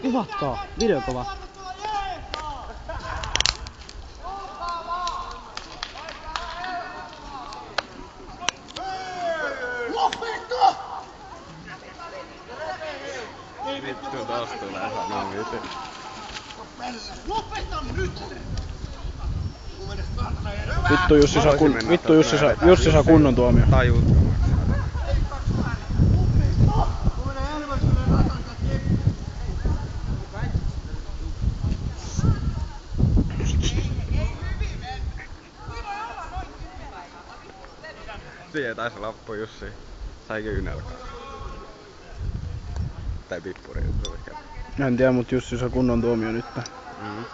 Kuvatkaa, videokova. Vittu tosta tulee sanoa miten. Lopeta nyt! Vittu Jussi saa kunnon tuomio. Tajuuttomaksi. Siihen taisi loppu Jussi. Sai kyynelkaa. Tai pippuri. En tiedä, mut Jussi saa kunnon tuomio nyt. Mm.